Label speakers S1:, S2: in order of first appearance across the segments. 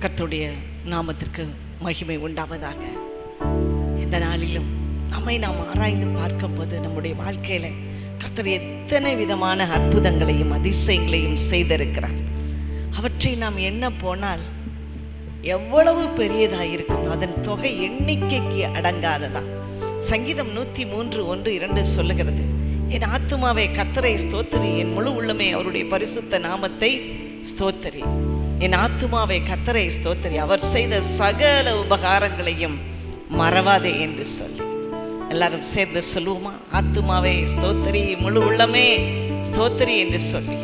S1: கர்த்தருடைய நாமத்திற்கு மகிமை உண்டாவதாக. இந்த நாளிலும் நம்மை நாம் ஆராய்ந்து பார்க்கும்போது நம்முடைய வாழ்க்கையில் கர்த்தர் எத்தனை விதமான அற்புதங்களையும் அதிசயங்களையும் செய்திருக்கிறார். அவற்றை நாம் எண்ண போனால் எவ்வளவு பெரியதாக இருக்கும், அதன் தொகை எண்ணிக்கைக்கு அடங்காததான். சங்கீதம் 103:1-2 சொல்லுகிறது, என் ஆத்துமாவே கர்த்தரை ஸ்தோத்திரி, என் முழு உள்ளமே அவருடைய பரிசுத்த நாமத்தை ஸ்தோத்திரி. என் ஆத்துமாவை கர்த்தரை ஸ்தோத்திரி, அவர் செய்த சகல உபகாரங்களையும் மறவாதே என்று சொல்லி எல்லாரும் சேர்ந்து சொல்லுவோமா? ஆத்துமாவை ஸ்தோத்திரி, முழு உள்ளமே ஸ்தோத்திரி என்று சொல்லி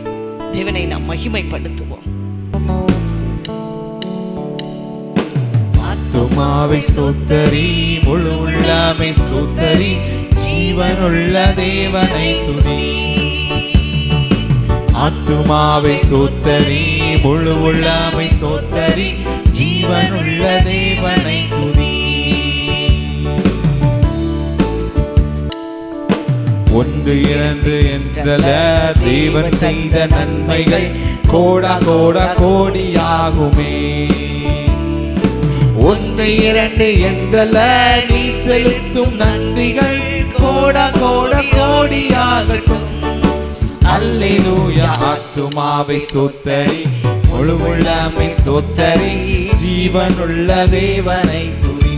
S1: தேவனை நாம் மகிமைப்படுத்துவோம்.
S2: ஆத்துமாவை ஸ்தோத்திரி, முழு உள்ளமே ஸ்தோத்திரி, ஜீவனுள்ள தேவனை துதி. ஆத்துமாவை ஸ்தோத்திரி, முழு உள்ளமை ஸ்தோத்திரி, ஜீவனுள்ள தேவனை துதி. ஒன்று இரண்டு என்றல்ல, தேவன் செய்த நன்மைகள் கோடா கோடா கோடியாகுமே. ஒன்று இரண்டு என்றல்ல, நீ செலுத்தும் நன்றிகள் கோடா கோடா கோடியாகட்டும். அல்லேலூயா. ஆத்துமாவை ஸ்தோத்திரி, முழு உள்ளமை ஸ்தோத்திரி, ஜீவனுள்ள தேவனை துதி.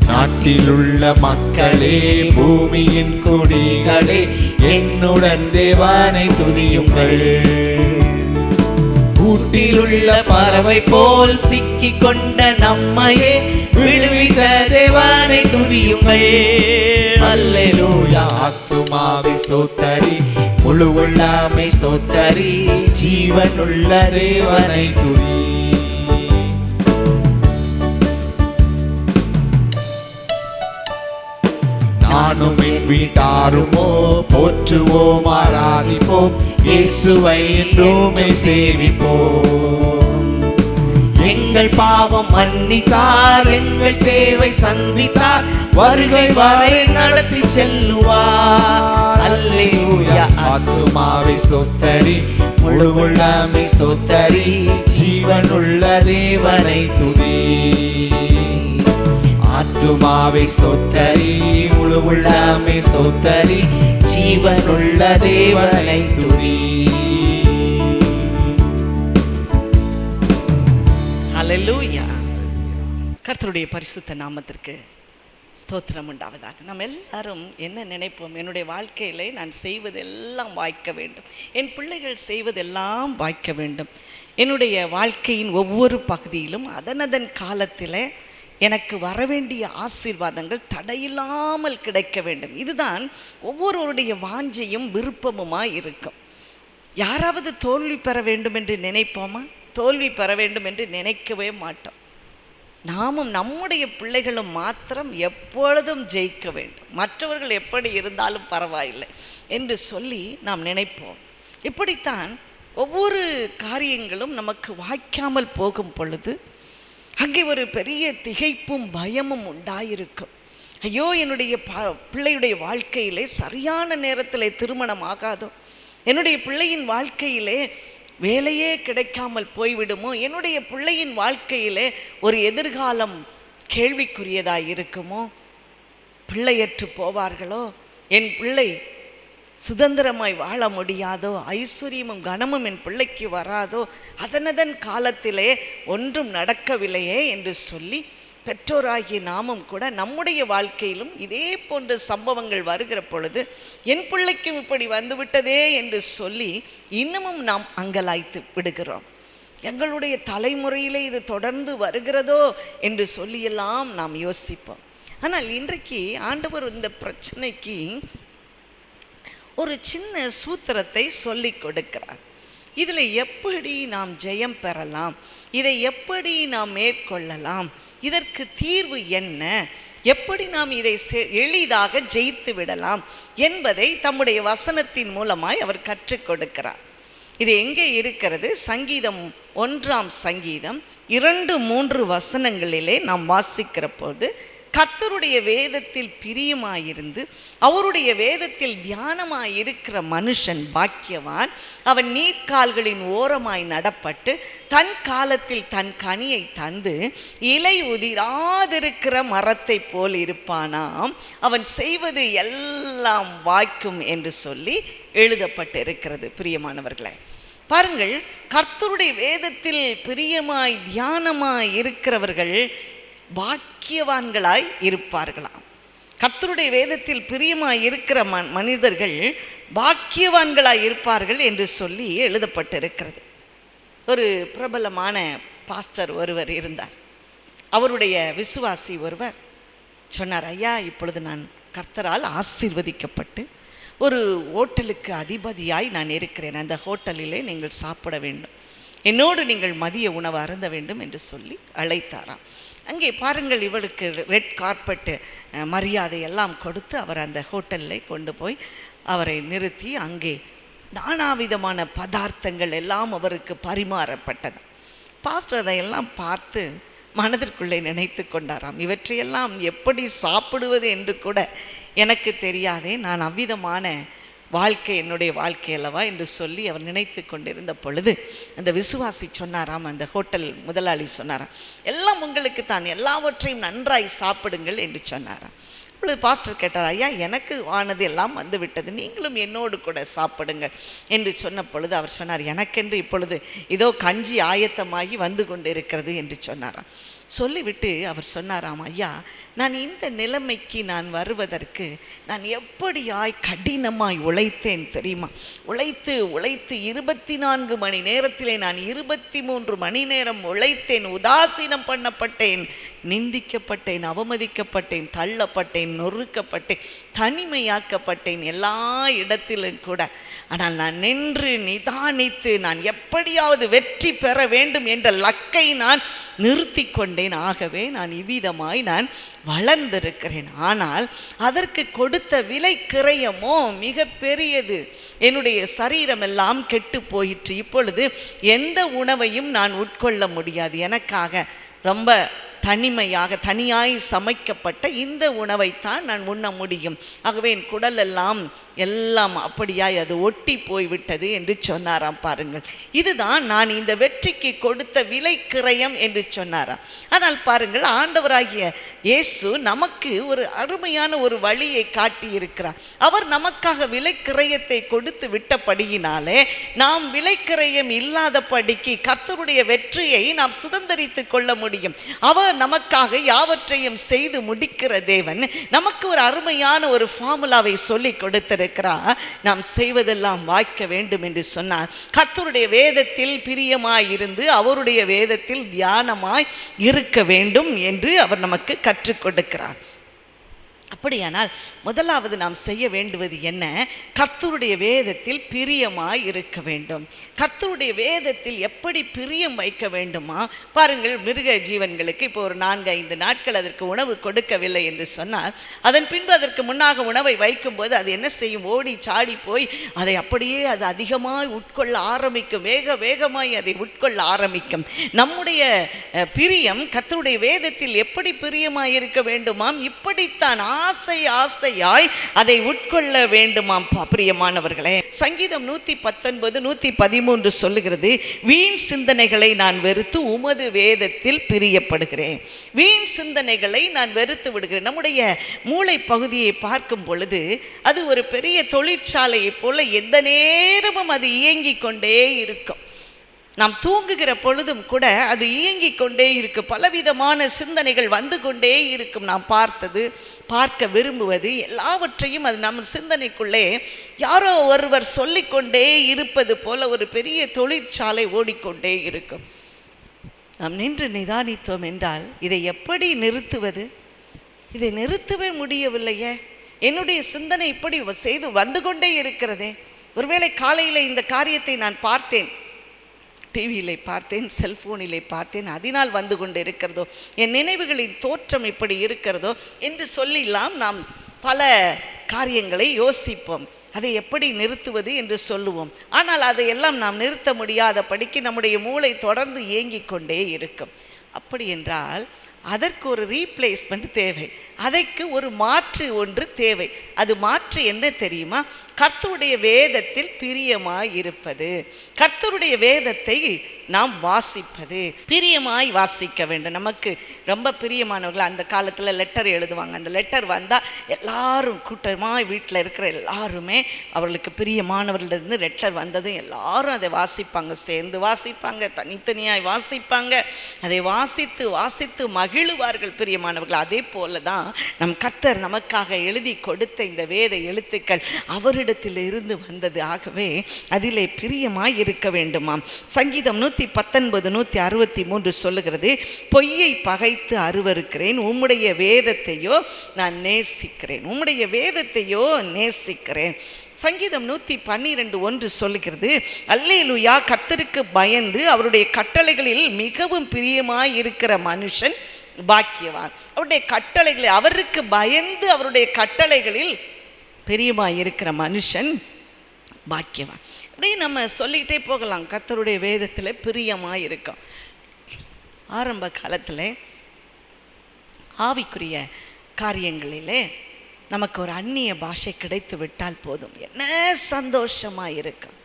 S2: நாட்டிலுள்ள மக்களே, பூமியின் குடிகளே, என்னுடன் தேவனை துதியுங்கள். கூட்டிலுள்ள பறவை போல் சிக்கிக் கொண்ட நம்மையே விடுவித்த தேவனை துதியுங்கள். அல்லேலூயா. ஆத்துமாவை ஸ்தோத்திரி, முழு உள்ளமை ஸ்தோத்திரி, ஜீவனுள்ள தேவனை துதி. நானும் என் வீட்டாருமோ போற்றுவோம், ஆராதிப்போம், இயேசுவை என்றுமே சேவிப்போம். எங்கள் பாவம் மன்னித்தார், எங்கள் தேவை சந்தித்தார், வருகை வரை நடத்தி செல்லுவார். அல்லேலூயா. ஆத்துமாவை ஸ்தோத்திரி, முழு உள்ளமை ஸ்தோத்திரி, ஜீவனுள்ள தேவனை துதி. ஆத்துமாவை ஸ்தோத்திரி, முழு உள்ளமை ஸ்தோத்திரி, ஜீவனுள்ள தேவனை துதி.
S1: ஹல்லேலூயா. கர்த்தருடைய பரிசுத்த நாமத்திற்கு ஸ்தோத்திரம் உண்டாவதாக. நம்ம எல்லாரும் என்ன நினைப்போம்? என்னுடைய வாழ்க்கையிலே நான் செய்வதெல்லாம் வாய்க்க வேண்டும், என் பிள்ளைகள் செய்வதெல்லாம் வாய்க்க வேண்டும், என்னுடைய வாழ்க்கையின் ஒவ்வொரு பகுதியிலும் அதனதன் காலத்தில் எனக்கு வரவேண்டிய ஆசீர்வாதங்கள் தடையில்லாமல் கிடைக்க வேண்டும். இதுதான் ஒவ்வொருவருடைய வாஞ்சையும் விருப்பமுமாய் இருக்கும். யாராவது தோல்வி பெற வேண்டும் என்று நினைப்போமா? தோல்வி பெற வேண்டும் என்று நினைக்கவே மாட்டோம். நாமும் நம்முடைய பிள்ளைகளும் மாத்திரம் எப்பொழுதும் ஜெயிக்க வேண்டும், மற்றவர்கள் எப்படி இருந்தாலும் பரவாயில்லை என்று சொல்லி நாம் நினைப்போம். இப்படித்தான் ஒவ்வொரு காரியங்களும் நமக்கு வாய்க்காமல் போகும் பொழுது அங்கே ஒரு பெரிய திகைப்பும் பயமும் உண்டாயிருக்கும். ஐயோ, என்னுடைய பிள்ளையுடைய வாழ்க்கையிலே சரியான நேரத்தில் திருமணம் ஆகாதோ, என்னுடைய பிள்ளையின் வாழ்க்கையிலே வேலையே கிடைக்காமல் போய்விடுமோ, என்னுடைய பிள்ளையின் வாழ்க்கையிலே ஒரு எதிர்காலம் கேள்விக்குரியதாக இருக்குமோ, பிள்ளையற்று போவார்களோ, என் பிள்ளை சுதந்திரமாய் வாழ முடியாதோ, ஐஸ்வர்யமும் கனமும் என் பிள்ளைக்கு வராதோ, அதனதன் காலத்திலே ஒன்றும் நடக்கவில்லையே என்று சொல்லி பெற்றோராகிய நாமும் கூட நம்முடைய வாழ்க்கையிலும் இதே போன்ற சம்பவங்கள் வருகிற பொழுது என் பிள்ளைக்கும் இப்படி வந்துவிட்டதே என்று சொல்லி இன்னமும் நாம் அங்கலாய்த்து விடுகிறோம். எங்களுடைய தலைமுறையிலே இது தொடர்ந்து வருகிறதோ என்று சொல்லியெல்லாம் நாம் யோசிப்போம். ஆனால் இன்றைக்கு ஆண்டவர் இந்த பிரச்சனைக்கு ஒரு சின்ன சூத்திரத்தை சொல்லி கொடுக்கிறார். இதில் எப்படி நாம் ஜெயம் பெறலாம், இதை எப்படி நாம் மேற்கொள்ளலாம், இதற்கு தீர்வு என்ன, எப்படி நாம் இதை எளிதாக ஜெயித்து விடலாம் என்பதை தம்முடைய வசனத்தின் மூலமாய் அவர் கற்றுக் கொடுக்கிறார். இது எங்கே இருக்கிறது? சங்கீதம் 1 2-3 வசனங்களிலே நாம் வாசிக்கிற போது கர்த்தருடைய வேதத்தில் பிரியமாயிருந்து அவருடைய வேதத்தில் தியானமாயிருக்கிற மனுஷன் பாக்கியவான். அவன் நீர்க்கால்களின் ஓரமாய் நடப்பட்டு தன் காலத்தில் தன் கனியை தந்து இலை உதிராதிருக்கிற மரத்தை போல் இருப்பானாம். அவன் செய்வது எல்லாம் வாய்க்கும் என்று சொல்லி எழுதப்பட்டிருக்கிறது. பிரியமானவர்களே, பாருங்கள், கர்த்தருடைய வேதத்தில் பிரியமாய் தியானமாய் இருக்கிறவர்கள் பாக்கியவான்களாய் இருப்பார்களாம். கர்த்தருடைய வேதத்தில் பிரியமாய் இருக்கிற மனிதர்கள் பாக்கியவான்களாய் இருப்பார்கள் என்று சொல்லி எழுதப்பட்டிருக்கிறது. ஒரு பிரபலமான பாஸ்டர் ஒருவர் இருந்தார். அவருடைய விசுவாசி ஒருவர் சொன்னார், ஐயா, இப்பொழுது நான் கர்த்தரால் ஆசீர்வதிக்கப்பட்டு ஒரு ஹோட்டலுக்கு அதிபதியாய் நான் இருக்கிறேன். அந்த ஹோட்டலிலே நீங்கள் சாப்பிட வேண்டும், என்னோடு நீங்கள் மதிய உணவு அருந்த வேண்டும் என்று சொல்லி அழைத்தாராம். அங்கே பாருங்கள், இவளுக்கு ரெட் கார்பெட்டு மரியாதை எல்லாம் கொடுத்து அவர் அந்த ஹோட்டலில் கொண்டு போய் அவரை நிறுத்தி அங்கே நானாவிதமான பதார்த்தங்கள் எல்லாம் அவருக்கு பரிமாறப்பட்டது. பாஸ்டர் அதையெல்லாம் பார்த்து மனதிற்குள்ளே நினைத்து கொண்டாராம், இவற்றையெல்லாம் எப்படி சாப்பிடுவது என்று கூட எனக்கு தெரியாதே, நான் அவ்விதமான வாழ்க்கை என்னுடைய வாழ்க்கை அல்லவா என்று சொல்லி அவர் நினைத்து கொண்டிருந்த பொழுது அந்த விசுவாசி சொன்னாராம், அந்த ஹோட்டல் முதலாளி சொன்னாராம், எல்லாம் உங்களுக்கு தான், எல்லாவற்றையும் நன்றாய் சாப்பிடுங்கள் என்று சொன்னாராம். அப்பொழுது பாஸ்டர் கேட்டார், ஐயா, எனக்கு ஆனது எல்லாம் வந்து விட்டது, நீங்களும் என்னோடு கூட சாப்பிடுங்கள் என்று சொன்ன பொழுது அவர் சொன்னார், எனக்கென்று இப்பொழுது இதோ கஞ்சி ஆயத்தமாகி வந்து கொண்டு இருக்கிறது என்று சொன்னாராம். சொல்லிவிட்டு அவர் சொன்னாராம், ஐயா, நான் இந்த நிலைமைக்கு நான் வருவதற்கு நான் எப்படியாய் கடினமாய் உழைத்தேன் தெரியுமா? உழைத்து 24 மணி நேரத்திலே நான் 23 மணி நேரம் உழைத்தேன், உதாசீனம் பண்ணப்பட்டேன், நிந்திக்கப்பட்டேன், அவமதிக்கப்பட்டேன், தள்ளப்பட்டேன், நொறுக்கப்பட்டேன், தனிமையாக்கப்பட்டேன், எல்லா இடத்திலும் கூட. ஆனால் நான் நின்று நிதானித்து நான் எப்படியாவது வெற்றி பெற வேண்டும் என்ற லக்கை நான் நிறுத்தி கொண்டேன். ஆகவே நான் இவ்விதமாய் நான் வளர்ந்திருக்கிறேன். ஆனால் அதற்கு கொடுத்த விலை கிரயமோ மிக பெரியது. என்னுடைய சரீரம் எல்லாம் கெட்டு போயிற்று. இப்பொழுது எந்த உணவையும் நான் உட்கொள்ள முடியாது. எனக்காக ரொம்ப தனியாய் சமைக்கப்பட்ட இந்த உணவைத்தான் நான் உண்ண முடியும். ஆகவே என் குடல் எல்லாம் அப்படியாய் அது ஒட்டி போய்விட்டது என்று சொன்னாராம். பாருங்கள், இதுதான் நான் இந்த வெற்றிக்கு கொடுத்த விலை கிரயம் என்று சொன்னாராம். ஆனால் பாருங்கள், ஆண்டவராகிய இயேசு நமக்கு ஒரு அருமையான ஒரு வழியை காட்டியிருக்கிறார். அவர் நமக்காக விலை கிரயத்தை கொடுத்து விட்டபடியினாலே நாம் விலை கிரயம் இல்லாதபடிக்கு கர்த்தருடைய வெற்றியை நாம் சுதந்தரித்து கொள்ள முடியும். அவர் நமக்காக யாவற்றையும் செய்து முடிக்கிற தேவன் நமக்கு ஒரு அருமையான ஒரு ஃபார்முலாவை சொல்லி கொடுத்திருக்கிறார். நாம் செய்வதெல்லாம் வாய்க்க வேண்டும் என்று சொன்னார். கர்த்தருடைய வேதத்தில் பிரியமாய் இருந்து அவருடைய வேதத்தில் தியானமாய் இருக்க வேண்டும் என்று அவர் நமக்கு கற்றுக் கொடுக்கிறார். அப்படியானால் முதலாவது நாம் செய்ய வேண்டுவது என்ன? கர்த்தருடைய வேதத்தில் பிரியமாய் இருக்க வேண்டும். கர்த்தருடைய வேதத்தில் எப்படி பிரியம் வைக்க வேண்டுமா? பாருங்கள், மிருக ஜீவன்களுக்கு இப்போ ஒரு 4-5 நாட்கள் அதற்கு உணவு கொடுக்கவில்லை என்று சொன்னால், அதன் பின்பு அதற்கு முன்னாக உணவை வைக்கும்போது அது என்ன செய்யும்? ஓடி சாடி போய் அதை அப்படியே அது அதிகமாய் உட்கொள்ள ஆரம்பிக்கும், வேகமாய் அதை உட்கொள்ள ஆரம்பிக்கும். நம்முடைய பிரியம் கர்த்தருடைய வேதத்தில் எப்படி பிரியமாய் இருக்க வேண்டுமாம்? இப்படித்தான் ஆசையாய் அதை உட்கொள்ள வேண்டுமாம். பிரியமானவர்களே, சங்கீதம் 119:113 சொல்லுகிறது, வீண் சிந்தனைகளை நான் வெறுத்து உமது வேதத்தில் பிரியப்படுகிறேன். வீண் சிந்தனைகளை நான் வெறுத்து விடுகிறேன். நம்முடைய மூளை பகுதியை பார்க்கும் பொழுது அது ஒரு பெரிய தொழிற்சாலையை போல எந்த நேரமும் அது இயங்கிக் கொண்டே இருக்கும். நாம் தூங்குகிற பொழுதும் கூட அது இயங்கிக் கொண்டே இருக்கும். பலவிதமான சிந்தனைகள் வந்து கொண்டே இருக்கும். நாம் பார்க்க விரும்புவது எல்லாவற்றையும் அது நம்ம சிந்தனைக்குள்ளே யாரோ ஒருவர் சொல்லிக்கொண்டே இருப்பது போல ஒரு பெரிய தொழிற்சாலை ஓடிக்கொண்டே இருக்கும். நாம் நின்று நிதானித்தோம் என்றால் இதை எப்படி நிறுத்துவது? இதை நிறுத்தவே முடியவில்லையே. என்னுடைய சிந்தனை இப்படி செய்து வந்து கொண்டே இருக்கிறதே. ஒருவேளை காலையில் இந்த காரியத்தை நான் பார்த்தேன், டிவியிலே பார்த்தேன், செல்ஃபோனிலே பார்த்தேன், அதனால் வந்து கொண்டு இருக்கிறதோ, என் நினைவுகளின் தோற்றம் இப்படி இருக்கிறதோ என்று சொல்லிலாம் நாம் பல காரியங்களை யோசிப்போம். அதை எப்படி நிறுத்துவது என்று சொல்லுவோம். ஆனால் அதையெல்லாம் நாம் நிறுத்த முடியாதபடிக்கு நம்முடைய மூளை தொடர்ந்து இயங்கிக் கொண்டே இருக்கும். அப்படி என்றால் அதற்கு ஒரு ரீப்ளேஸ்மெண்ட் தேவை, அதற்கு ஒரு மாற்று ஒன்று தேவை. அது மாற்று என்ன தெரியுமா? கர்த்தருடைய வேதத்தில் பிரியமாய் இருப்பது, கர்த்தருடைய வேதத்தை நாம் வாசிப்பது, பிரியமாய் வாசிக்க வேண்டும். நமக்கு ரொம்ப பிரியமானவர்கள் அந்த காலத்தில் லெட்டர் எழுதுவாங்க. அந்த லெட்டர் வந்தால் எல்லாரும் கூட்டமாக வீட்டில் இருக்கிற எல்லாருமே அவர்களுக்கு பிரியமானவர்களிருந்து லெட்டர் வந்ததும் எல்லாரும் அதை வாசிப்பாங்க, சேர்ந்து வாசிப்பாங்க, தனித்தனியாய் வாசிப்பாங்க. அதை வாசித்து வாசித்து மகிழுவார்கள் பிரியமானவர்கள். அதே போல தான் நம் கர்த்தர் நமக்காக எழுதி கொடுத்த இந்த வேத எழுத்துக்கள் அவரிடத்தில் இருந்து வந்தது. ஆகவே அதிலே பிரியமாய் இருக்க வேண்டுமாம். சங்கீதம் 119 163 சொல்லுகிறது, பொய்யை பகைத்து அருவருக்கிறேன், உம்முடைய வேதத்தையோ நான் நேசிக்கிறேன், உம்முடைய வேதத்தையோ நேசிக்கிறேன். சங்கீதம் 112:1 சொல்லுகிறது, அல்லேலூயா, கர்த்தருக்கு பயந்து அவருடைய கட்டளைகளில் மிகவும் பிரியமாய் இருக்கிற மனுஷன் பாக்கியவான். அவருடைய கட்டளைகளை, அவருக்கு பயந்து அவருடைய கட்டளைகளில் பிரியமாய் இருக்கிற மனுஷன் பாக்கியவான். அப்படியே நம்ம சொல்லிக்கிட்டே போகலாம். கர்த்தருடைய வேதத்தில் பிரியமாய் இருக்கும். ஆரம்ப காலத்தில் ஆவிக்குரிய காரியங்களிலே நமக்கு ஒரு அந்நிய பாஷை கிடைத்து விட்டால் போதும், என்ன சந்தோஷமாக இருக்கும்.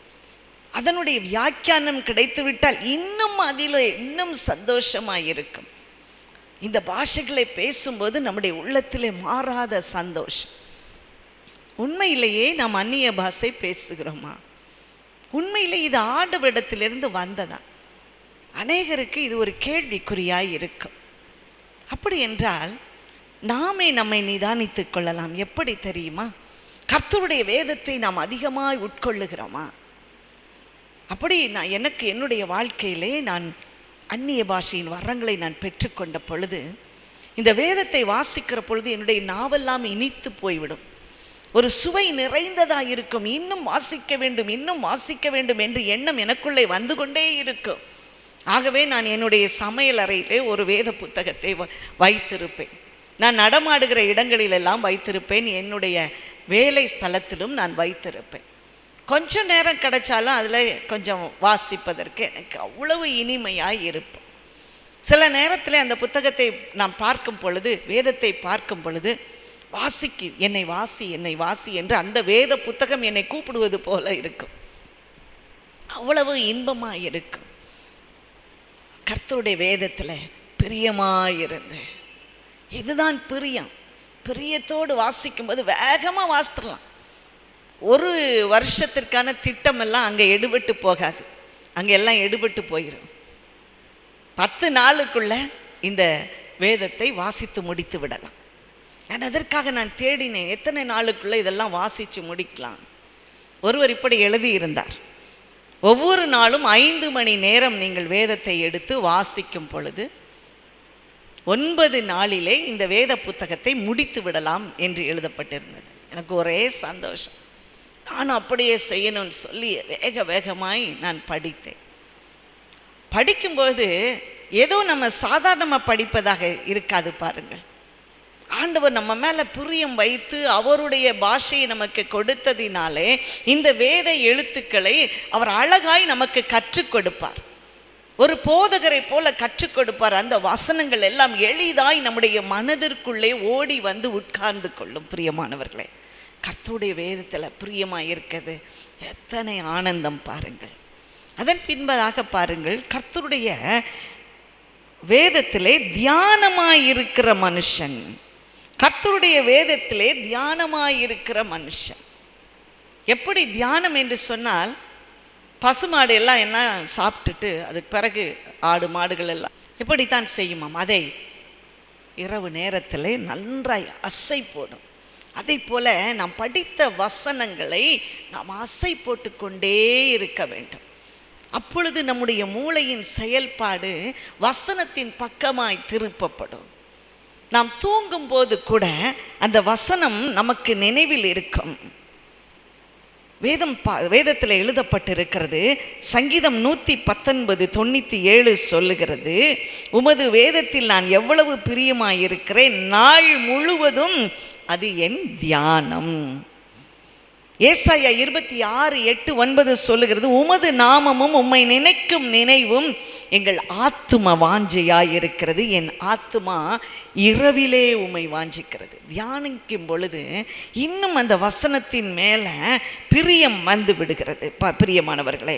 S1: அதனுடைய வியாக்கியானம் கிடைத்து விட்டால் இன்னும் அதில் இன்னும் சந்தோஷமாக இருக்கும். இந்த பாஷைகளை பேசும்போது நம்முடைய உள்ளத்திலே மாறாத சந்தோஷம். உண்மையிலேயே நாம் அந்நிய பாஷை பேசுகிறோமா? உண்மையிலே இது ஆண்டவரிடத்திலிருந்து வந்ததா? அநேகருக்கு இது ஒரு கேள்விக்குறியாய் இருக்கும். அப்படி என்றால் நாமே நம்மை நிதானித்து கொள்ளலாம். எப்படி தெரியுமா? கர்த்தருடைய வேதத்தை நாம் அதிகமாய் உட்கொள்ளுகிறோமா? அப்படி நான் எனக்கு என்னுடைய வாழ்க்கையிலே நான் அந்நிய பாஷையின் வரங்களை நான் பெற்றுக்கொண்ட பொழுது, இந்த வேதத்தை வாசிக்கிற பொழுது என்னுடைய நாவெல்லாம் இனித்து போய்விடும். ஒரு சுவை நிறைந்ததாக இருக்கும். இன்னும் வாசிக்க வேண்டும், இன்னும் வாசிக்க வேண்டும் என்று எண்ணம் எனக்குள்ளே வந்து கொண்டே இருக்கும். ஆகவே நான் என்னுடைய சமையல் அறையிலே ஒரு வேத புத்தகத்தை வைத்திருப்பேன். நான் நடமாடுகிற இடங்களிலெல்லாம் வைத்திருப்பேன். என்னுடைய வேலை ஸ்தலத்திலும் நான் வைத்திருப்பேன். கொஞ்சம் நேரம் கிடைச்சாலும் அதில் கொஞ்சம் வாசிப்பதற்கு எனக்கு அவ்வளவு இனிமையாக இருப்போம். சில நேரத்தில் அந்த புத்தகத்தை நான் பார்க்கும் பொழுது, வேதத்தை பார்க்கும் பொழுது, என்னை வாசி என்னை வாசி என்று அந்த வேத புத்தகம் என்னை கூப்பிடுவது போல இருக்கும். அவ்வளவு இன்பமாக இருக்கும். கர்த்தருடைய வேதத்தில் பிரியமாயிருந்து, இதுதான் பிரியம். பிரியத்தோடு வாசிக்கும்போது வேகமாக வாசித்துடலாம். ஒரு வருஷத்திற்கான திட்டமெல்லாம் அங்கே எடுபட்டு போகாது. அங்கே எல்லாம் எடுபட்டு போயிடும். 10 நாளுக்குள்ளே இந்த வேதத்தை வாசித்து முடித்து விடலாம். நான் அதற்காக நான் தேடினேன், எத்தனை நாளுக்குள்ளே இதெல்லாம் வாசித்து முடிக்கலாம். ஒருவர் இப்படி எழுதியிருந்தார், ஒவ்வொரு நாளும் 5 மணி நேரம் நீங்கள் வேதத்தை எடுத்து வாசிக்கும் பொழுது 9 நாளிலே இந்த வேத புத்தகத்தை முடித்து விடலாம் என்று எழுதப்பட்டிருந்தது. எனக்கு ஒரே சந்தோஷம். நான் அப்படியே செய்யணும்னு சொல்லி வேக வேகமாய் நான் படித்தேன். படிக்கும்போது ஏதோ நம்ம சாதாரணமாக படிப்பதாக இருக்காது பாருங்கள். ஆண்டவர் நம்ம மேலே பிரியம் வைத்து அவருடைய பாஷையை நமக்கு கொடுத்ததினாலே இந்த வேத எழுத்துக்களை அவர் அழகாய் நமக்கு கற்றுக் கொடுப்பார். ஒரு போதகரை போல கற்றுக் கொடுப்பார். அந்த வசனங்கள் எல்லாம் எளிதாய் நம்முடைய மனதிற்குள்ளே ஓடி வந்து உட்கார்ந்து கொள்ளும். பிரியமானவர்களே, கர்த்தருடைய வேதத்தில் பிரியமாக இருக்கிறது எத்தனை ஆனந்தம் பாருங்கள். அதன் பின்பதாக பாருங்கள், கர்த்தருடைய வேதத்திலே தியானமாயிருக்கிற மனுஷன், கர்த்தருடைய வேதத்திலே தியானமாயிருக்கிற மனுஷன். எப்படி தியானம் என்று சொன்னால், பசுமாடு எல்லாம் என்ன சாப்பிட்டுட்டு அதுக்கு பிறகு ஆடு மாடுகள் எல்லாம் எப்படித்தான் செய்யுமாம், அதை இரவு நேரத்தில் நன்றாய் அசை போடும். அதை போல நாம் படித்த வசனங்களை நாம் அசை போட்டு கொண்டே இருக்க வேண்டும். அப்பொழுது நம்முடைய மூளையின் செயல்பாடு வசனத்தின் பக்கமாய் திருப்பப்படும். நாம் தூங்கும் போது கூட அந்த வசனம் நமக்கு நினைவில் இருக்கும். வேதத்தில் எழுதப்பட்டிருக்கிறது. சங்கீதம் 119:97 சொல்லுகிறது, உமது வேதத்தில் நான் எவ்வளவு பிரியமாயிருக்கிறேன், நாள் முழுவதும் அது என் தியானம். ஏசாயா 26:8-9 சொல்லுகிறது, உமது நாமமும் உம்மை நினைக்கும் நினைவும் எங்கள் ஆத்தும வாஞ்சையாய் இருக்கிறது. என் ஆத்துமா இரவிலே உம்மை வாஞ்சிக்கிறது. தியானிக்கும் பொழுது இன்னும் அந்த வசனத்தின் மேலே பிரியம் வந்து விடுகிறது. பிரியமானவர்களே,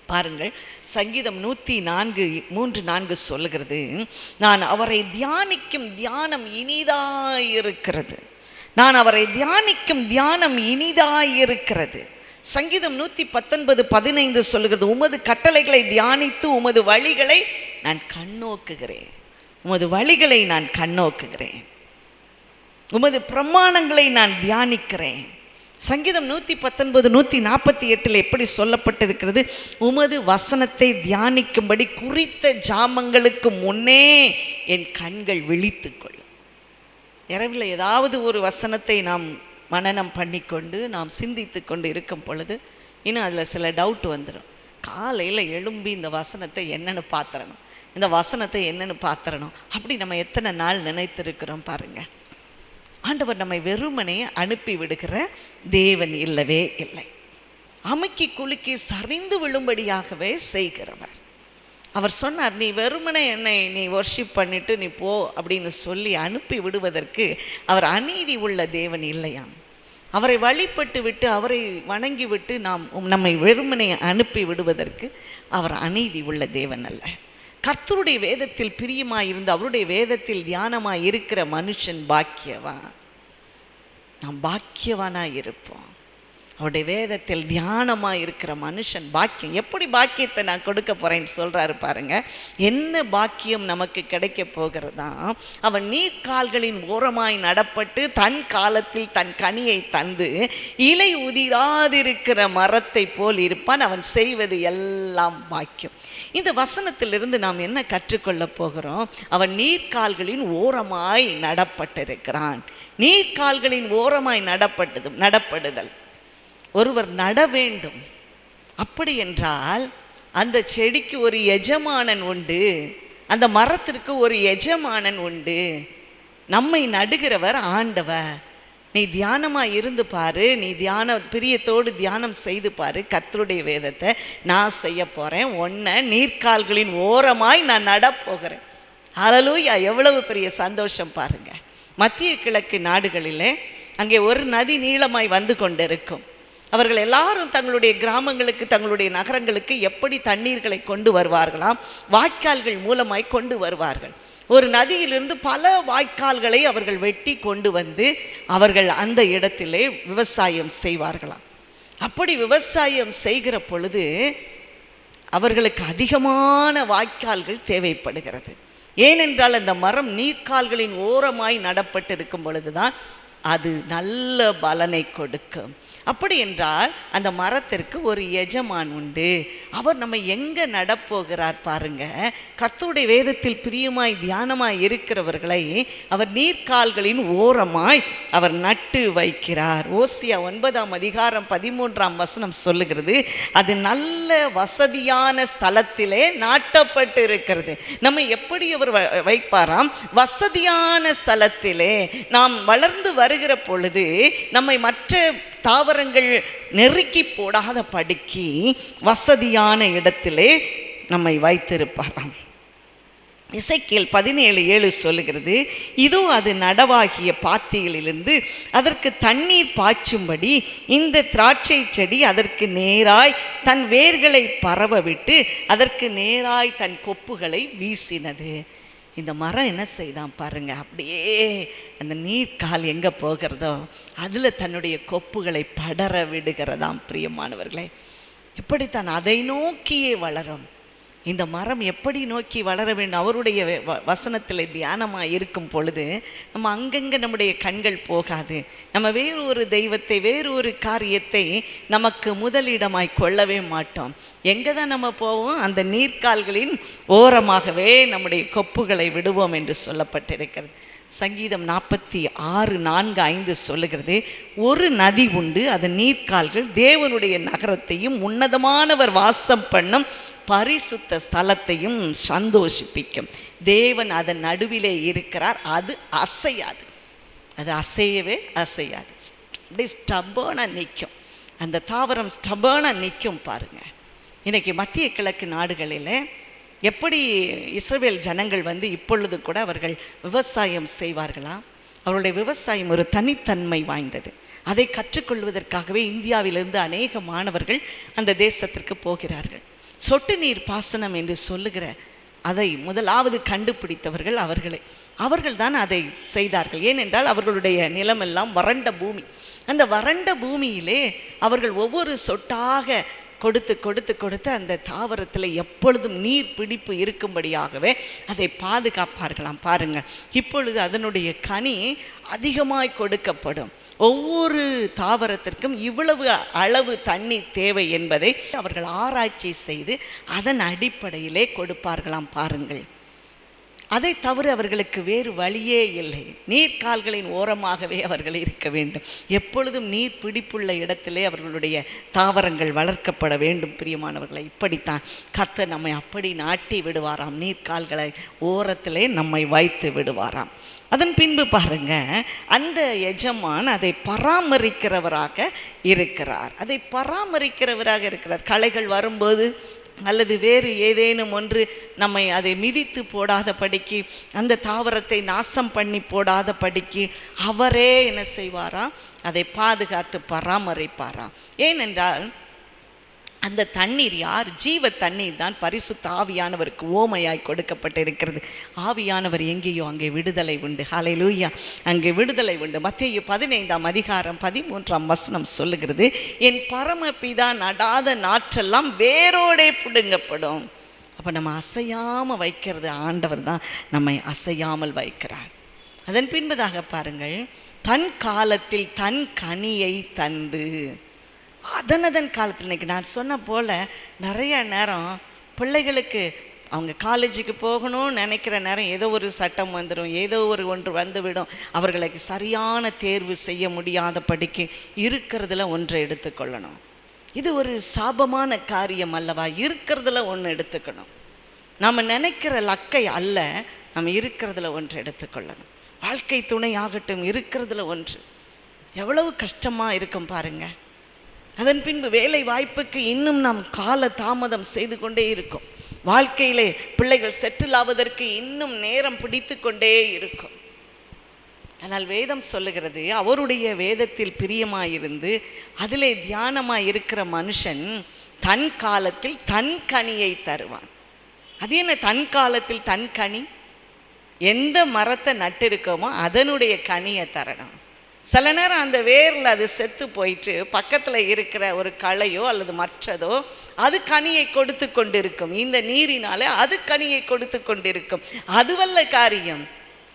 S1: பாருங்கள், சங்கீதம் 104:3-4 சொல்லுகிறது, நான் அவரை தியானிக்கும் தியானம் இனிதாயிருக்கிறது. நான் அவரை தியானிக்கும் தியானம் இனிதாயிருக்கிறது. சங்கீதம் 119:15 சொல்லுகிறது, உமது கட்டளைகளை தியானித்து உமது வழிகளை நான் கண்ணோக்குகிறேன். உமது வழிகளை நான் கண்ணோக்குகிறேன், உமது பிரமாணங்களை நான் தியானிக்கிறேன். சங்கீதம் 119:148 எப்படி சொல்லப்பட்டிருக்கிறது, உமது வசனத்தை தியானிக்கும்படி குறித்த ஜாமங்களுக்கு முன்னே என் கண்கள் விழித்துக்கொள்ளும். இரவில் ஏதாவது ஒரு வசனத்தை நாம் மனனம் பண்ணிக்கொண்டு நாம் சிந்தித்து கொண்டு இருக்கும் பொழுது இன்னும் அதில் சில டவுட் வந்துடும். காலையில் எழும்பி இந்த வசனத்தை என்னென்னு பார்த்துறணும், இந்த வசனத்தை என்னென்னு பார்த்துறணும், அப்படி நம்ம எத்தனை நாள் நினைத்திருக்கிறோம் பாருங்கள். ஆண்டவர் நம்மை வெறுமனே அனுப்பி விடுகிற தேவன் இல்லவே இல்லை. அமுக்கி குலுக்கி சரிந்து விழும்படியாகவே செய்கிறவர். அவர் சொன்னார், நீ வெறுமனே என்னை நீ வர்ஷிப் பண்ணிட்டு நீ போ அப்படின்னு சொல்லி அனுப்பி விடுவதற்கு அவர் அநீதி உள்ள தேவன் இல்லையாம். அவரை வழிபட்டு விட்டு அவரை வணங்கி விட்டு நம்மை வெறுமனே அனுப்பி விடுவதற்கு அவர் அநீதி உள்ள தேவன் அல்ல. கர்த்தருடைய வேதத்தில் பிரியமாயிருந்து அவருடைய வேதத்தில் தியானமாக இருக்கிற மனுஷன் பாக்கியவான். நாம் பாக்கியவானாக இருப்போம். அவருடைய வேதத்தில் தியானமாக இருக்கிற மனுஷன் பாக்கியம். எப்படி பாக்கியத்தை நான் கொடுக்க போகிறேன்னு சொல்கிறாரு பாருங்கள். என்ன பாக்கியம் நமக்கு கிடைக்க போகிறதா, அவன் நீர்க்கால்களின் ஓரமாய் நடப்பட்டு தன் காலத்தில் தன் கனியை தந்து இலை உதிராதிருக்கிற மரத்தை போல் இருப்பான். அவன் செய்வது எல்லாம் பாக்கியம். இந்த வசனத்திலிருந்து நாம் என்ன கற்றுக்கொள்ள போகிறோம்? அவன் நீர்க்கால்களின் ஓரமாய் நடப்பட்டிருக்கிறான். நீர்க்கால்களின் ஓரமாய் நடப்படுதல். ஒருவர் நட வேண்டும். அப்படி என்றால் அந்த செடிக்கு ஒரு எஜமானன் உண்டு, அந்த மரத்திற்கு ஒரு எஜமானன் உண்டு. நம்மை நடுகிறவர் ஆண்டவர். நீ தியானமாக இருந்து பாரு, நீ பிரியத்தோடு தியானம் செய்து பாரு. கர்த்தருடைய வேதத்தை நான் செய்ய போகிறேன், ஒன்றை நீர்க்கால்களின் ஓரமாய் நான் நடப்போகிறேன். ஹல்லேலூயா! எவ்வளவு பெரிய சந்தோஷம் பாருங்கள். மத்திய கிழக்கு நாடுகளிலே அங்கே ஒரு நதி நீளமாய் வந்து கொண்டிருக்கும். அவர்கள் எல்லாரும் தங்களுடைய கிராமங்களுக்கு தங்களுடைய நகரங்களுக்கு எப்படி தண்ணீர்களை கொண்டு வருவார்களாம்? வாய்க்கால்கள் மூலமாய் கொண்டு வருவார்கள். ஒரு நதியிலிருந்து பல வாய்க்கால்களை அவர்கள் வெட்டி கொண்டு வந்து அவர்கள் அந்த இடத்திலே விவசாயம் செய்வார்களாம். அப்படி விவசாயம் செய்கிற பொழுது அவர்களுக்கு அதிகமான வாய்க்கால்கள் தேவைப்படுகிறது. ஏனென்றால் அந்த மரம் நீர்க்கால்களின் ஓரமாய் நடப்பட்டிருக்கும் பொழுதுதான் அது நல்ல பலனை கொடுக்கும். அப்படி என்றால் அந்த மரத்திற்கு ஒரு எஜமான் உண்டு. அவர் நம்ம எங்கே நடப்போகிறார் பாருங்க. கர்த்தருடைய வேதத்தில் பிரியமாய் தியானமாய் இருக்கிறவர்களை அவர் நீர்க்கால்களின் ஓரமாய் அவர் நட்டு வைக்கிறார். ஓசியா 9:13 சொல்லுகிறது, அது நல்ல வசதியான ஸ்தலத்திலே நாட்டப்பட்டு இருக்கிறது. நம்ம எப்படி அவர் வைப்பாராம்? வசதியான ஸ்தலத்திலே. நாம் வளர்ந்து வருகிற பொழுது நம்மை மற்ற தாவரங்கள் நெருக்கி போடாத படிக்கு வசதியான இடத்திலே நம்மை வைத்திருப்பாராம். எசேக்கியேல் 17:7 சொல்லுகிறது, இதோ அது நடவாகிய பாத்திகளிலிருந்து அதற்கு தண்ணீர் பாய்ச்சும்படி இந்த திராட்சை செடி அதற்கு நேராய் தன் வேர்களை பரவ விட்டு அதற்கு நேராய் தன் கொப்புகளை வீசினது. இந்த மரம் என்ன செய்தான் பாருங்க, அப்படியே அந்த நீர்க்கால் எங்கே போகிறதோ அதில் தன்னுடைய கொப்புகளை படர விடுகிறதாம். பிரியமானவர்களே, இப்படித்தான் அதை நோக்கியே வளரும். இந்த மரம் எப்படி நோக்கி வளர வேண்டும்? அவருடைய வசனத்தில் தியானமாக இருக்கும் பொழுது நம்ம அங்கங்கே நம்முடைய கண்கள் போகாது. நம்ம வேறு ஒரு தெய்வத்தை வேறு ஒரு காரியத்தை நமக்கு முதலிடமாய் கொள்ளவே மாட்டோம். எங்கே தான் நம்ம போவோம்? அந்த நீர்க்கால்களின் ஓரமாகவே நம்முடைய கொப்புகளை விடுவோம் என்று சொல்லப்பட்டிருக்கிறது. சங்கீதம் 46:4-5 சொல்லுகிறது, ஒரு நதி உண்டு, அதன் நீர்க்கால்கள் தேவனுடைய நகரத்தையும் உன்னதமானவர் வாசம் பண்ணும் பரிசுத்த ஸ்தலத்தையும் சந்தோஷிப்பிக்கும். தேவன் அதன் நடுவிலே இருக்கிறார், அது அசையாது, அது அசையவே அசையாது. அப்படியே ஸ்டபர்னாக நிற்கும். அந்த தாவரம் ஸ்டபர்னாக நிற்கும் பாருங்கள். இன்றைக்கி மத்திய கிழக்கு நாடுகளில் எப்படி இஸ்ரவேல் ஜனங்கள் இப்பொழுது கூட அவர்கள் விவசாயம் செய்வார்களாம். அவருடைய விவசாயம் ஒரு தனித்தன்மை வாய்ந்தது. அதை கற்றுக்கொள்வதற்காகவே இந்தியாவிலிருந்து அநேக மாணவர்கள் அந்த தேசத்திற்கு போகிறார்கள். சொட்டு நீர் பாசனம் என்று சொல்லுகிற அதை முதலாவது கண்டுபிடித்தவர்கள் அவர்கள் தான் அதை செய்தார்கள். ஏனென்றால் அவர்களுடைய நிலமெல்லாம் வறண்ட பூமி. அந்த வறண்ட பூமியிலே அவர்கள் ஒவ்வொரு சொட்டாக கொடுத்து கொடுத்து கொடுத்து அந்த தாவரத்தில் எப்பொழுதும் நீர் பிடிப்பு இருக்கும்படியாகவே அதை பாதுகாப்பார்களாம். பாருங்கள், இப்பொழுது அதனுடைய கனி அதிகமாய் கொடுக்கப்படும். ஒவ்வொரு தாவரத்திற்கும் இவ்வளவு அளவு தண்ணீர் தேவை என்பதை அவர்கள் ஆராய்ச்சி செய்து அதன் அடிப்படையிலே கொடுப்பார்களாம். பாருங்கள், அதை தவிர அவர்களுக்கு வேறு வழியே இல்லை. நீர்க்கால்களின் ஓரமாகவே அவர்கள் இருக்க வேண்டும். எப்பொழுதும் நீர் பிடிப்புள்ள இடத்திலே அவர்களுடைய தாவரங்கள் வளர்க்கப்பட வேண்டும். பிரியமானவர்களை, இப்படித்தான் கர்த்தர் நம்மை அப்படி நாட்டி விடுவாராம். நீர்க்கால்களை ஓரத்திலே நம்மை வைத்து விடுவாராம். அதன் பின்பு பாருங்க, அந்த எஜமான் அதை பராமரிக்கிறவராக இருக்கிறார். களைகள் வரும்போது அல்லது வேறு ஏதேனும் ஒன்று நம்மை அதை மிதித்து போடாத படிக்கு, அந்த தாவரத்தை நாசம் பண்ணி போடாத படிக்கு அவரே என்ன செய்வாராம்? அதை பாதுகாத்து பராமரிப்பாராம். ஏனென்றால் அந்த தண்ணீர் யார்? ஜீவ தண்ணீர் தான் பரிசுத்த ஆவியானவருக்கு ஓமையாய் கொடுக்கப்பட்டிருக்கிறது. ஆவியானவர் எங்கேயோ அங்கே விடுதலை உண்டு. ஹல்லேலூயா, அங்கே விடுதலை உண்டு. மத்தேயு 15:13 சொல்லுகிறது, என் பரமபிதா நடாத நாற்றெல்லாம் வேரோடே பிடுங்கப்படும். அப்போ நம்ம அசையாமல் வைக்கிறது ஆண்டவர் தான் நம்மை அசையாமல் வைக்கிறார். அதன் பின்பதாக பாருங்கள், தன் காலத்தில் தன் கனியை தந்து, அதன் காலத்தில் இன்றைக்கி நான் சொன்ன போல் நிறைய நேரம் பிள்ளைகளுக்கு அவங்க காலேஜுக்கு போகணும்னு நினைக்கிற நேரம் ஏதோ ஒரு சட்டம் வந்துடும், ஏதோ ஒன்று வந்துவிடும். அவர்களுக்கு சரியான தேர்வு செய்ய முடியாத படிக்கு இருக்கிறதுல ஒன்றை எடுத்துக்கொள்ளணும். இது ஒரு சாபமான காரியம் அல்லவா? இருக்கிறதுல ஒன்று எடுத்துக்கணும். நம்ம நினைக்கிற லக்கை அல்ல, நம்ம இருக்கிறதுல ஒன்று எடுத்துக்கொள்ளணும். வாழ்க்கை துணை ஆகட்டும், இருக்கிறதுல ஒன்று. எவ்வளவு கஷ்டமாக இருக்கும் பாருங்கள். அதன் பின்பு வேலை வாய்ப்புக்கு இன்னும் நாம் கால தாமதம் செய்து கொண்டே இருக்கும். வாழ்க்கையிலே பிள்ளைகள் செட்டில் ஆவதற்கு இன்னும் நேரம் பிடித்து கொண்டே இருக்கும். ஆனால் வேதம் சொல்லுகிறது, அவருடைய வேதத்தில் பிரியமாயிருந்து அதிலே தியானமாய் இருக்கிற மனுஷன் தன் காலத்தில் தன் கனியை தருவான். அது என்ன தன் காலத்தில் தன் கனி? எந்த மரத்தை நட்டிருக்கோமோ அதனுடைய கனியை தரணும். சில நேரம் அந்த வேரில் அது செத்து போயிட்டு பக்கத்தில் இருக்கிற ஒரு களையோ அல்லது மற்றதோ அது கனியை கொடுத்து கொண்டிருக்கும். இந்த நீரினாலே அது கனியை கொடுத்து கொண்டிருக்கும். அதுவல்ல காரியம்.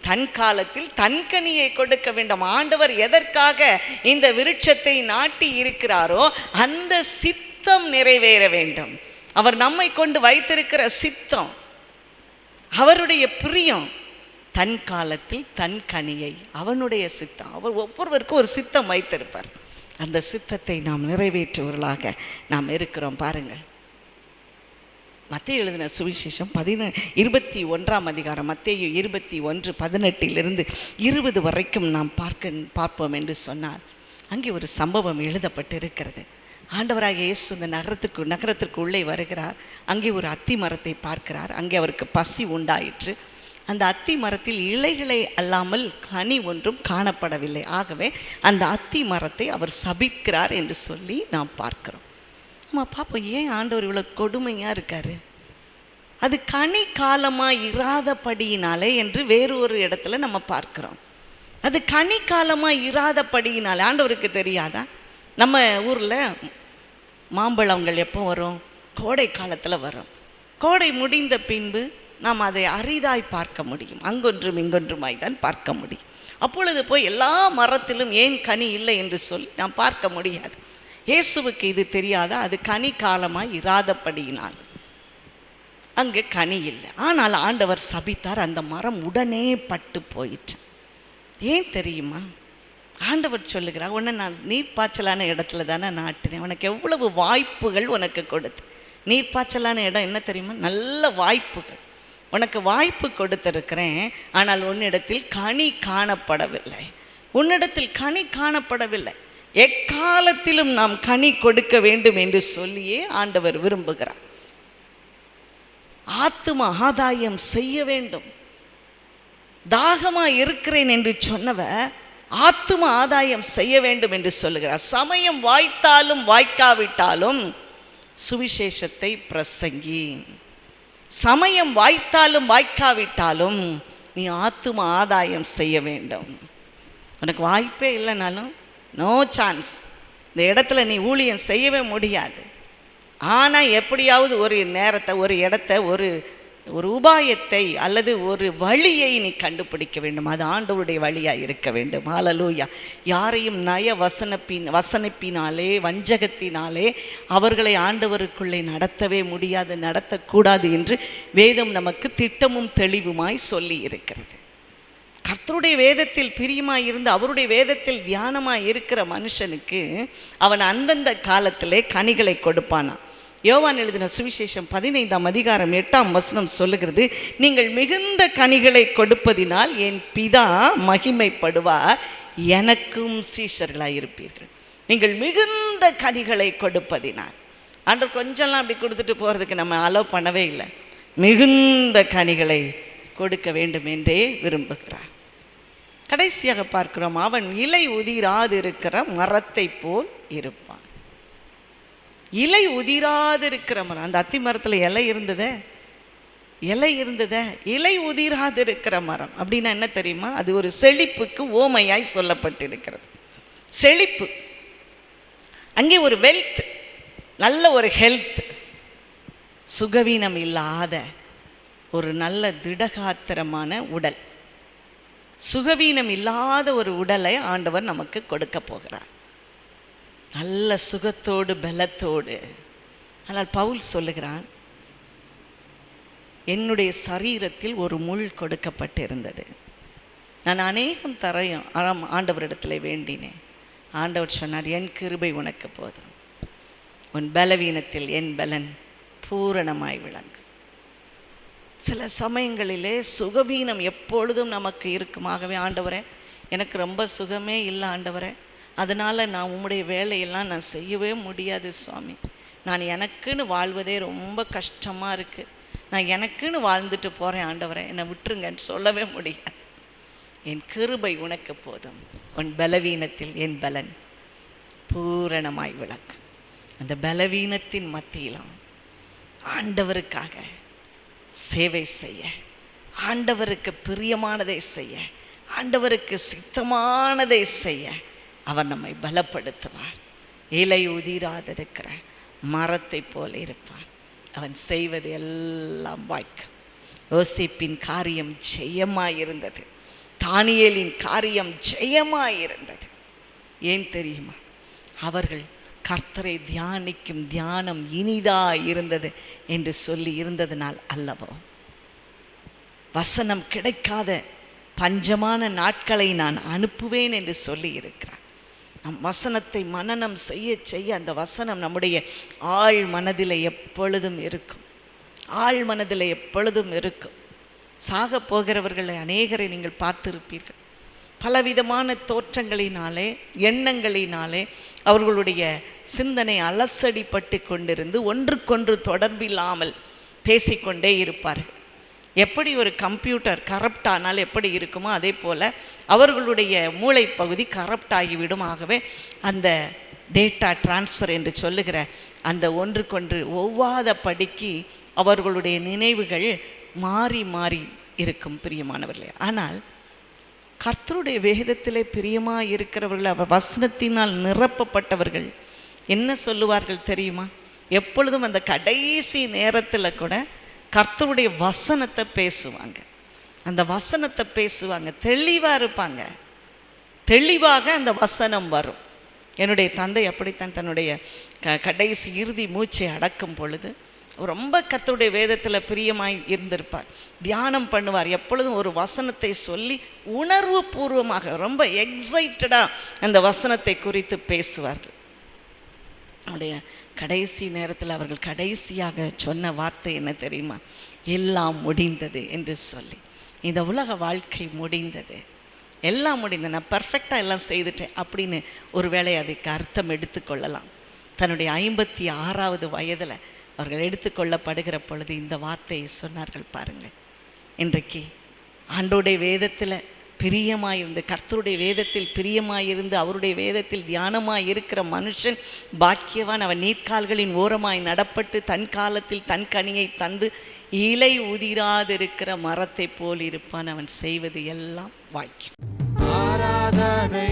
S1: தன் காலத்தில் தன் கனியை கொடுக்க வேண்டும். ஆண்டவர் எதற்காக இந்த விருட்சத்தை நாட்டி இருக்கிறாரோ அந்த சித்தம் நிறைவேற வேண்டும். அவர் நம்மை கொண்டு வைத்திருக்கிற சித்தம், அவருடைய பிரியம், தன் காலத்தில் தன் கனியை, அவனுடைய சித்தம். அவர் ஒவ்வொருவருக்கும் ஒரு சித்தம் வைத்திருப்பார். அந்த சித்தத்தை நாம் நிறைவேற்றுவர்களாக நாம் இருக்கிறோம். பாருங்கள், மத்தேயு எழுதின சுவிசேஷம் 21 மத்தேயு 21:18 20 வரைக்கும் நாம் பார்ப்போம் என்று சொன்னார். அங்கே ஒரு சம்பவம் எழுதப்பட்டு இருக்கிறது. ஆண்டவராக இயேசு இந்த நகரத்திற்கு உள்ளே வருகிறார். அங்கே ஒரு அத்தி மரத்தை பார்க்கிறார். அங்கே அவருக்கு பசி உண்டாயிற்று. அந்த அத்தி மரத்தில் இலைகளை அல்லாமல் கனி ஒன்றும் காணப்படவில்லை. ஆகவே அந்த அத்தி மரத்தை அவர் சபிக்கிறார் என்று சொல்லி நாம் பார்க்கிறோம். நம்ம பார்ப்போம், ஏன் ஆண்டவர் இவ்வளோ கொடுமையாக இருக்கார்? அது கனி காலமாக இராதபடியினாலே என்று வேறு ஒரு இடத்துல நம்ம பார்க்குறோம். அது கனி காலமாக இராதபடியினாலே ஆண்டவருக்கு தெரியாதா? நம்ம ஊரில் மாம்பழங்கள் எப்போ வரும்? கோடை காலத்தில் வரும். கோடை முடிந்த பின்பு நாம் அதை அரிதாய் பார்க்க முடியும். அங்கொன்றும் இங்கொன்றுமாய் தான் பார்க்க முடியும். அப்பொழுது போய் எல்லா மரத்திலும் ஏன் கனி இல்லை என்று சொல்லி நாம் பார்க்க முடியாது. இயேசுவுக்கு இது தெரியாதா? அது கனி காலமாய் இராதபடியினால் அங்கே கனி இல்லை. ஆனால் ஆண்டவர் சபித்தார். அந்த மரம் உடனே பட்டு போயிற்று. ஏன் தெரியுமா? ஆண்டவர் சொல்லுகிறார், உன்னை நான் நீர்ப்பாய்ச்சலான இடத்துல தானே நாட்டினேன். உனக்கு எவ்வளவு வாய்ப்புகள் உனக்கு கொடுத்து. நீர்ப்பாய்ச்சலான இடம் என்ன தெரியுமா? நல்ல வாய்ப்புகள். உனக்கு வாய்ப்பு கொடுத்திருக்கிறேன். ஆனால் உன்னிடத்தில் கனி காணப்படவில்லை. எக்காலத்திலும் நாம் கனி கொடுக்க வேண்டும் என்று சொல்லியே ஆண்டவர் விரும்புகிறார். ஆத்தும ஆதாயம் செய்ய வேண்டும். தாகமா இருக்கிறேன் என்று சொன்னவர் ஆத்தும ஆதாயம் செய்ய வேண்டும் என்று சொல்லுகிறார். சமயம் வாய்த்தாலும் வாய்க்காவிட்டாலும் சுவிசேஷத்தை பிரசங்கி. சமயம் வாய்த்தாலும் வாய்க்காவிட்டாலும் நீ ஆத்தும ஆதாயம் செய்ய வேண்டும். உனக்கு வாய்ப்பே இல்லைனாலும் நோ சான்ஸ், இந்த இடத்துல நீ ஊழியம் செய்யவே முடியாது. ஆனால் எப்படியாவது ஒரு நேரத்தை, ஒரு இடத்த, ஒரு உபாயத்தை அல்லது ஒரு வழியை நீ கண்டுபிடிக்க வேண்டும். அது ஆண்டவருடைய வழியாக இருக்க வேண்டும். ஹல்லேலூயா. யாரையும் வசனிப்பினாலே வஞ்சகத்தினாலே அவர்களை ஆண்டவருக்குள்ளே நடத்தவே முடியாது, நடத்தக்கூடாது என்று வேதம் நமக்கு திட்டமும் தெளிவுமாய் சொல்லி இருக்கிறது. கர்த்தருடைய வேதத்தில் பிரியமாய் இருந்து அவருடைய வேதத்தில் தியானமாய் இருக்கிற மனுஷனுக்கு அவன் அந்தந்த காலத்திலே கனிகளை கொடுப்பானா. யோவான் எழுதின சுவிசேஷம் 15ஆம் அதிகாரம் 8ஆம் வசனம் சொல்லுகிறது, நீங்கள் மிகுந்த கனிகளை கொடுப்பதினால் என் பிதா மகிமைப்படுவார், எனக்கும் சீஷர்களாக இருப்பீர்கள். நீங்கள் மிகுந்த கனிகளை கொடுப்பதினால். ஆண்டவர் கொஞ்சம்லாம் அப்படி கொடுத்துட்டு போகிறதுக்கு நம்ம அலோவ் பண்ணவே இல்லை. மிகுந்த கனிகளை கொடுக்க வேண்டும் என்றே விரும்புகிறார். கடைசியாக பார்க்கிறோம், அவன் இலை உதிராது இருக்கிற மரத்தை போல் இருப்பான். இலை உதிராது இருக்கிற மரம். அந்த அத்தி மரத்தில் இலை இருந்ததே, இலை உதிராது இருக்கிற மரம் அப்படின்னா என்ன தெரியுமா? அது ஒரு செழிப்புக்கு ஓமையாய் சொல்லப்பட்டிருக்கிறது. செழிப்பு, அங்கே ஒரு வெல்த், நல்ல ஒரு ஹெல்த், சுகவீனம் இல்லாத ஒரு நல்ல திடகாத்திரமான உடல், சுகவீனம் இல்லாத ஒரு உடலை ஆண்டவர் நமக்கு கொடுக்க போகிறார். நல்ல சுகத்தோடு பலத்தோடு. ஆனால் பவுல் சொல்லுகிறான், என்னுடைய சரீரத்தில் ஒரு முள் கொடுக்கப்பட்டிருந்தது. நான் அநேகம் தரையும் ஆண்டவரிடத்தில் வேண்டினேன். ஆண்டவர் சொன்னார், என் கிருபை உனக்கு போதும், உன் பலவீனத்தில் என் பலன் பூரணமாய் விளங்கும். சில சமயங்களிலே சுகவீனம் எப்பொழுதும் நமக்கு இருக்குமாகவே, ஆண்டவரே எனக்கு ரொம்ப சுகமே இல்லை ஆண்டவரே, அதனால் நான் உம்முடைய வேலையெல்லாம் நான் செய்யவே முடியாது சுவாமி, நான் எனக்குன்னு வாழ்வதே ரொம்ப கஷ்டமாக இருக்குது, நான் எனக்குன்னு வாழ்ந்துட்டு போகிறேன் ஆண்டவரே, என்னை விட்டுருங்கன்னு சொல்லவே முடியாது. என் கிருபை உனக்கு போதும், உன் பலவீனத்தில் என் பலன் பூரணமாய் விளக்கும். அந்த பலவீனத்தின் மத்தியிலும் ஆண்டவருக்காக சேவை செய்ய, ஆண்டவருக்கு பிரியமானதை செய்ய, ஆண்டவருக்கு சித்தமானதை செய்ய அவர் நம்மை பலப்படுத்துவார். இலை உதிராதிருக்கிற மரத்தை போல இருப்பான். அவன் செய்வது எல்லாம் வாய்க்கும். யோசேப்பின் காரியம் ஜெயமாயிருந்தது, தானியேலின் காரியம் ஜெயமாயிருந்தது. ஏன் தெரியுமா? அவர்கள் கர்த்தரை தியானிக்கும் தியானம் இனிதா இருந்தது என்று சொல்லி இருந்ததனால் அல்லவோ. வசனம் கிடைக்காத பஞ்சமான நாட்களை நான் அனுப்புவேன் என்று சொல்லி இருக்கிறார். நம் வசனத்தை மனனம் செய்ய செய்ய அந்த வசனம் நம்முடைய ஆழ் மனதில் எப்பொழுதும் இருக்கும், ஆழ் மனதில் எப்பொழுதும் இருக்கும். சாக போகிறவர்களை அநேகரை நீங்கள் பார்த்திருப்பீர்கள். பலவிதமான தோற்றங்களினாலே எண்ணங்களினாலே அவர்களுடைய சிந்தனை அலசடிப்பட்டு கொண்டிருந்து ஒன்றுக்கொன்று தொடர்பில்லாமல் பேசிக்கொண்டே இருப்பார்கள். எப்படி ஒரு கம்ப்யூட்டர் கரப்ட் ஆனால் எப்படி இருக்குமோ அதே போல் அவர்களுடைய மூளைப்பகுதி கரப்ட் ஆகிவிடும். ஆகவே அந்த டேட்டா டிரான்ஸ்ஃபர் என்று சொல்லுகிற அந்த ஒன்றுக்கொன்று ஒவ்வாத படிக்கு அவர்களுடைய நினைவுகள் மாறி மாறி இருக்கும் பிரியமானவர்களே. ஆனால் கர்த்தருடைய வேதத்திலே பிரியமாக இருக்கிறவர்கள், அவர் வசனத்தினால் நிரப்பப்பட்டவர்கள் என்ன சொல்லுவார்கள் தெரியுமா? எப்பொழுதும் அந்த கடைசி நேரத்தில் கூட கர்த்தருடைய வசனத்தை பேசுவாங்க. அந்த வசனத்தை பேசுவாங்க, தெளிவாக இருப்பாங்க, தெளிவாக அந்த வசனம் வரும். என்னுடைய தந்தை அப்படித்தான் தன்னுடைய கடைசி இறுதி மூச்சை அடக்கும் பொழுது ரொம்ப கர்த்தருடைய வேதத்தில் பிரியமாய் இருந்திருப்பார். தியானம் பண்ணுவார். எப்பொழுதும் ஒரு வசனத்தை சொல்லி உணர்வு பூர்வமாக ரொம்ப எக்ஸைட்டடாக அந்த வசனத்தை குறித்து பேசுவார்கள். அவருடைய கடைசி நேரத்தில் அவர்கள் கடைசியாக சொன்ன வார்த்தை என்ன தெரியுமா? எல்லாம் முடிந்தது என்று சொல்லி. இந்த உலக வாழ்க்கை முடிந்தது, எல்லாம் முடிந்து நான் பர்ஃபெக்டாக எல்லாம் செய்துட்டேன் அப்படின்னு ஒரு வேளை அதுக்கு அர்த்தம் எடுத்துக்கொள்ளலாம். தன்னுடைய 56வது வயதில் அவர்கள் எடுத்துக்கொள்ளப்படுகிற பொழுது இந்த வார்த்தையை சொன்னார்கள் பாருங்கள். இன்றைக்கு ஆண்டோடைய வேதத்தில் பிரியமாயிருந்து, கர்த்தருடைய வேதத்தில் பிரியமாயிருந்து, அவருடைய வேதத்தில் தியானமாய் இருக்கிற மனுஷன் பாக்கியவான். அவன் நீர்க்கால்களின் ஓரமாய் நடப்பட்டு தன் காலத்தில் தன் கனியை தந்து இலை உதிராதிருக்கிற மரத்தை போல் இருப்பான். அவன் செய்வது எல்லாம் வாய்க்கும்.
S2: ஆராதனை